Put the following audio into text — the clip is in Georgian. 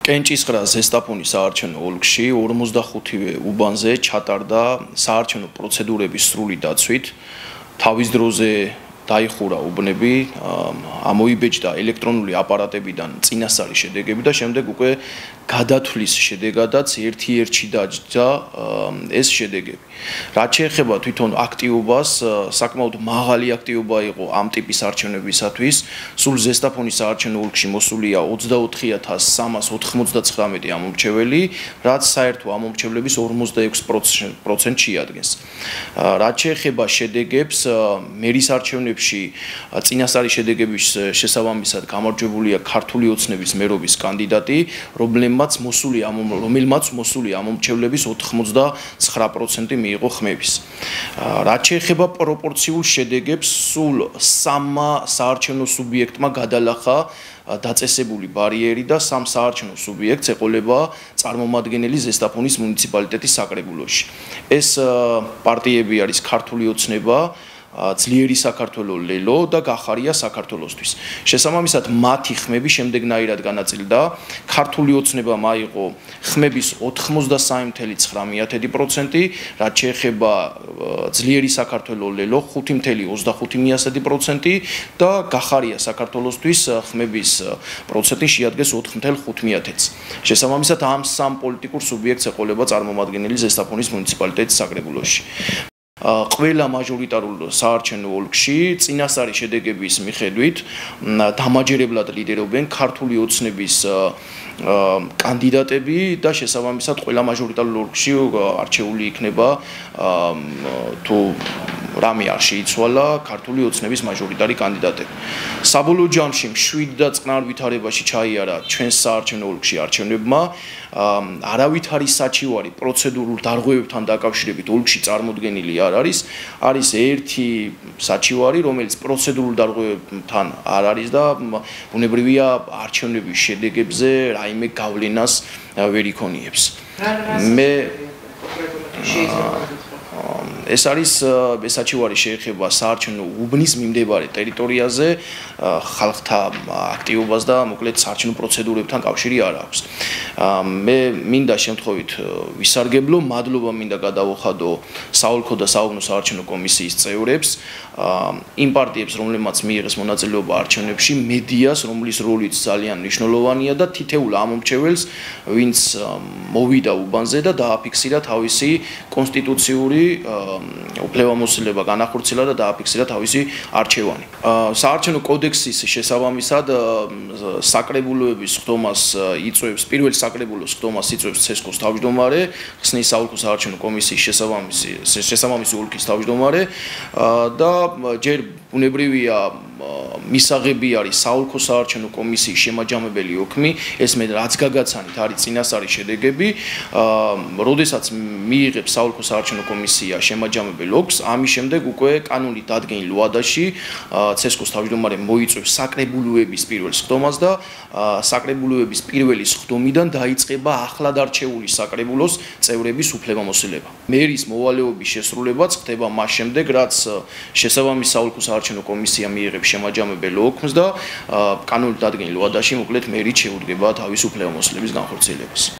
კენჭისყრა ზესტაფონის საარჩევნო ოლქში 45-ვე უბანზე ჩატარდა საარჩევნო პროცედურების სრული დაცვით. თავის დროზე დაიხურა უბნები, ამოიბეჭდა ელექტრონული აპარატებიდან წინასწარი შედეგები და შემდეგ უკვე გადათვლის შედეგადაც ერთ-ერთში დაჯდა ეს შედეგები. რაც შეეხება თვითონ აქტივობას, საკმაოდ მაღალი აქტივობა იყო ამ ტიპის არჩევნებისათვის. სულ ზესტაფონის საარჩევნო ოლქში მოსულია 24,399 ამომრჩეველი, რაც საერთო ამომრჩევლების 46% შეადგენს. რაც შეეხება შედეგებს, მერის არჩევნებში წინასწარი შედეგების შესაბამისად გამარჯვებულია ქართული ოცნების მერობის კანდიდატი, რომელმაც მოსული ამომრჩევლების 89% მიიღო ხმების. რაც შეეხება პროპორციულ შედეგებს, სულ 3 საარჩევნო სუბიექტმა გადალახა დაწესებული ბარიერი და 3 საარჩევნო სუბიექტს ეყოლება წარმომადგენელი ზესტაფონის მუნიციპალიტეტის საკრებულოში. ეს პარტიები არის ქართული ოცნება, ძლიერი საქართველო ლელო და გახარია საქართველოსთვის. შესაბამისად მათი ხმები შემდეგნაირად განაწილდა. ქართული ოცნება მაიღო ხმების 83.9%, რაც შეეხება ძლიერი საქართველო ლელო 5.25% და გახარია საქართველოსთვის ხმების პროცენტი შეადგენს 4.5%-ს. შესაბამისად ამ 3 პოლიტიკურ სუბიექტს ეყოლება წარმომადგენელი ზესტაფონის მუნიციპალიტეტის საკრებულოში. ყველა მაჟორიტარულ საარჩევნო ოლქში წინასწარი შედეგების მიხედვით დამაჯერებლად ლიდერობენ ქართული ოცნების კანდიდატები და შესაბამისად ყველა მაჟორიტარულ ოლქში არჩეული იქნება თუ რამე არ შეიცვალა ქართული ოცნების მაჟორიტარი კანდიდატები. საბოლოო ჯამში 7 და წყნარ ვითარებაში ჩაიარა ჩვენს საარჩევნო ოლქში არჩევნებმა. არავითარი საჩივარი პროცედურულ დარღვევებთან დაკავშირებით ოლქში წარმოდგენილი არ არის. არის ერთი საჩივარი, რომელიც პროცედურულ დარღვევებთან არ არის და ბუნებრივია არჩევნების შედეგებზე რაიმე გავლენას ვერ იქონიებს. ეს არის საჩივარი შეეხება საარჩევნო უბნის მიმდებარე ტერიტორიაზე ხალხთა აქტივობას და მოკლედ საარჩევნო პროცედურებთან კავშირი არ აქვს. მე მინდა შემთხვევით ვისარგებლო, მადლობა მინდა გადავუხადო საოლქო და საუბნო საარჩევნო კომისიის წევრებს, იმ პარტიებს, რომლებმაც მიიღეს მონაწილეობა არჩევნებში, მედიას, რომლის როლიც ძალიან მნიშვნელოვანია და თითოეულ ამომრჩეველს, ვინც მოვიდა უბანზე და დააფიქსირა თავისი კონსტიტუციური უფლებამოსილება განახორციელა და დააფიქსირა თავისი არჩევანი. საარჩევნო კოდექსის შესაბამისად საკრებულოების ხდომას იწვევს, პირველ საკრებულოს ხდომას იწვევს ცესკოს თავმჯდომარე, ხსნის საოლქო საარჩევნო კომისიის შესაბამისი ოლქის თავმჯდომარე და ჯერ ბუნებრივია მისაღები არის საოლქო საარჩევნო კომისიის შემაჯამებელი ოქმი, ეს მე რაც გაგაცანით არის წინასწარი შედეგები, როდესაც მიიღებს საოლქო საარჩევნო კომისია შემაჯამებელ ოქმს, ამის შემდეგ უკვე კანონით დადგენილ ვადაში ცესკოს თავმჯდომარე მოიწვევს საკრებულოების პირველ ხდომას და საკრებულოების პირველი ხდომიდან დაიწყება ახლად არჩეული საკრებულოს წევრების უფლებამოსილება. მერის მოვალეობის შესრულებაც ხდება მას შემდეგ, რაც შესაბამის საოლქო საარჩევნო კომისია მიიღებს შემაჯამებელ ოქმს და კანონით დადგენილ ვადაში მოკლედ მერი შეუდგება თავის უფლებამოსილების განხორციელებას.